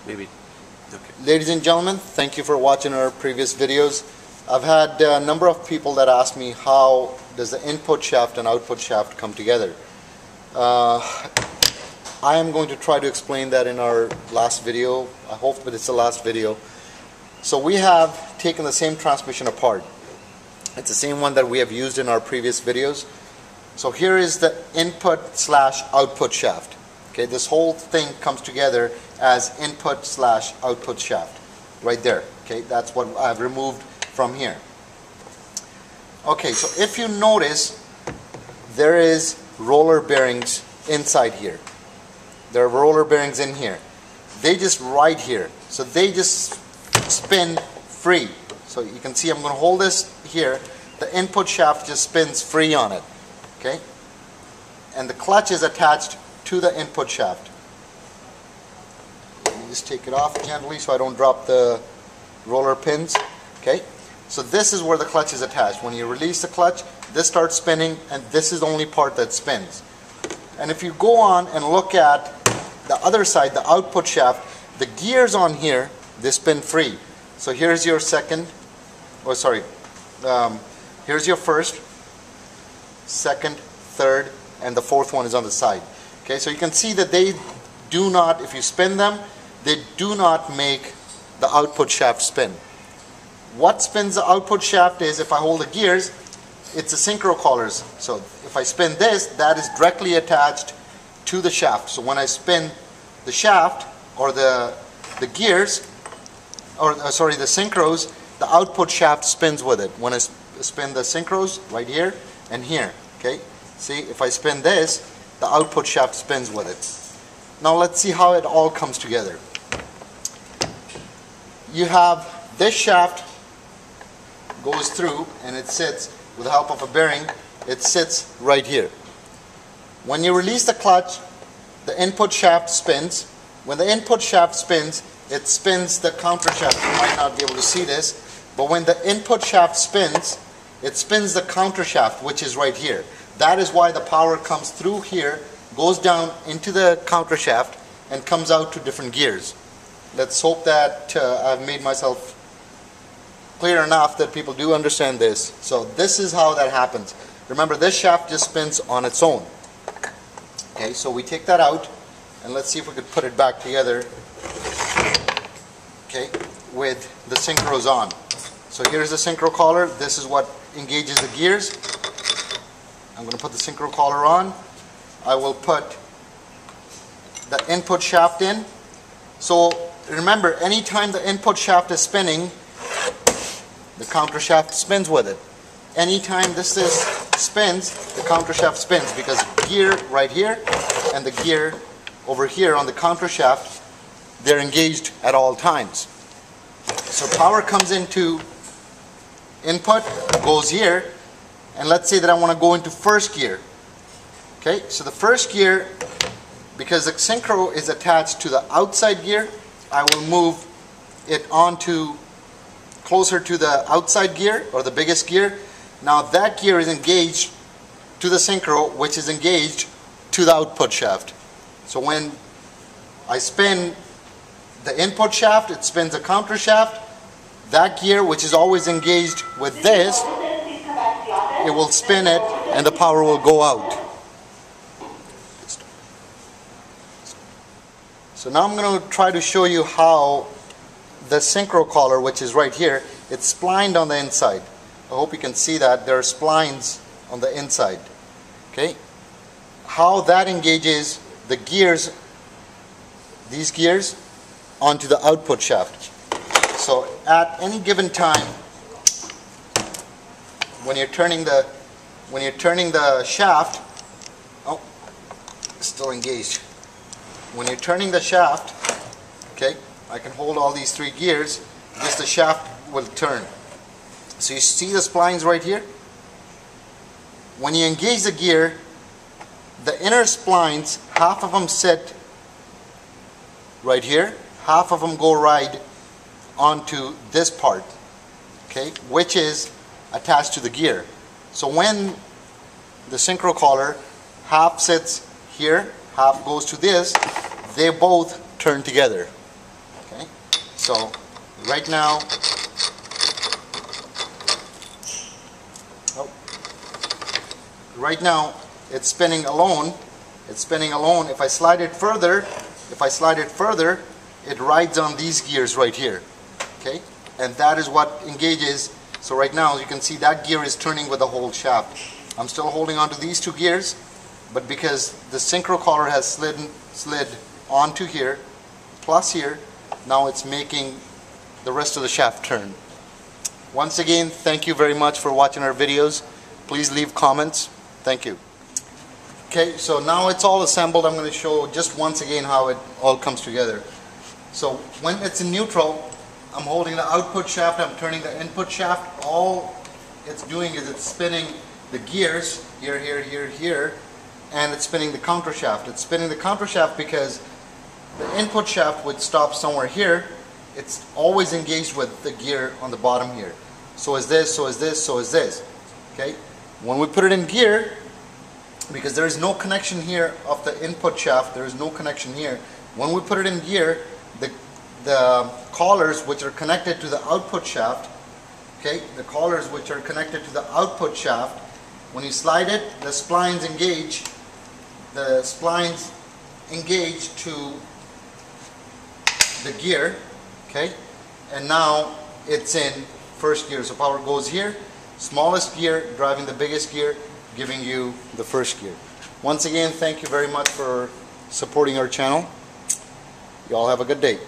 Maybe. Okay. Ladies and gentlemen, thank you for watching our previous videos. I've had a number of people that ask me how does the input shaft and output shaft come together. I am going to try to explain that in our last video. I hope that it's the last video. So we have taken the same transmission apart. It's the same one that we have used in our previous videos. So here is the input slash output shaft. Okay, this whole thing comes together as input slash output shaft right there. Okay, that's what I've removed from here. Okay, so if you notice, there is roller bearings inside here. There are roller bearings in here. They just ride here. So they just spin free. So you can see I'm going to hold this here. The input shaft just spins free on it. Okay? And the clutch is attached to the input shaft. Let me just take it off gently so I don't drop the roller pins. Okay? So this is where the clutch is attached. When you release the clutch, this starts spinning, and this is the only part that spins. And if you go on and look at the other side, the output shaft, the gears on here, they spin free. So here's your second, oh sorry, here's your first, second, third, and the fourth one is on the side. Okay, so you can see that they do not, if you spin them, they do not make the output shaft spin. What spins the output shaft is, if I hold the gears, it's the synchro collars. So if I spin this, that is directly attached to the shaft. So when I spin the shaft, or the gears, or sorry, the synchros, the output shaft spins with it. When I spin the synchros, right here and here, okay? See, if I spin this, the output shaft spins with it. Now let's see how it all comes together. You have this shaft goes through, and it sits with the help of a bearing. It sits right here. When you release the clutch, the input shaft spins. When the input shaft spins, it spins the counter shaft. You might not be able to see this, but when the input shaft spins, it spins the counter shaft, which is right here. That is why the power comes through here, goes down into the counter shaft, and comes out to different gears. Let's hope that I've made myself clear enough that people do understand this. So this is how that happens. Remember, this shaft just spins on its own. Okay, so we take that out, and let's see if we could put it back together. Okay, with the synchros on. So here's the synchro collar. This is what engages the gears. I'm going to put the synchro collar on. I will put the input shaft in. So remember, anytime the input shaft is spinning, the counter shaft spins with it. Anytime this spins, the counter shaft spins, because gear right here and the gear over here on the counter shaft, they're engaged at all times. So power comes into input, goes here, and let's say that I want to go into first gear. Okay, so the first gear, because the synchro is attached to the outside gear, I will move it onto closer to the outside gear, or the biggest gear. Now that gear is engaged to the synchro, which is engaged to the output shaft. So when I spin the input shaft, it spins the counter shaft. That gear, which is always engaged with this, it will spin it, and the power will go out. So now I'm going to try to show you how the synchro collar, which is right here, it's splined on the inside. I hope you can see that there are splines on the inside. Okay, how that engages the gears, these gears, onto the output shaft. So at any given time, when you're turning the shaft, oh, it's still engaged. When you're turning the shaft, okay, I can hold all these three gears, just the shaft will turn. So you see the splines right here? When you engage the gear, the inner splines, half of them sit right here, half of them go right onto this part, okay, which is attached to the gear. So when the synchro collar, half sits here, half goes to this, they both turn together. Okay, so right now, it's spinning alone. It's spinning alone. If I slide it further, it rides on these gears right here. Okay, and that is what engages. So right now, as you can see, that gear is turning with the whole shaft. I'm still holding on to these two gears, but because the Synchro collar has slid onto here, plus here, now it's making the rest of the shaft turn. Once again, thank you very much for watching our videos. Please leave comments. Thank you. Okay, so now it's all assembled. I'm going to show just once again how it all comes together. So when it's in neutral, I'm holding the output shaft, I'm turning the input shaft. All it's doing is it's spinning the gears here, here, here, here, and it's spinning the counter shaft. It's spinning the counter shaft because the input shaft would stop somewhere here. It's always engaged with the gear on the bottom here. So is this, so is this, so is this. Okay? When we put it in gear, because there is no connection here of the input shaft, there is no connection here. When we put it in gear, the collars which are connected to the output shaft, okay, the collars which are connected to the output shaft, when you slide it, the splines engage. The splines engage to the gear, okay, and now it's in first gear. So power goes here, smallest gear driving the biggest gear, giving you the first gear. Once again, thank you very much for supporting our channel. You all have a good day.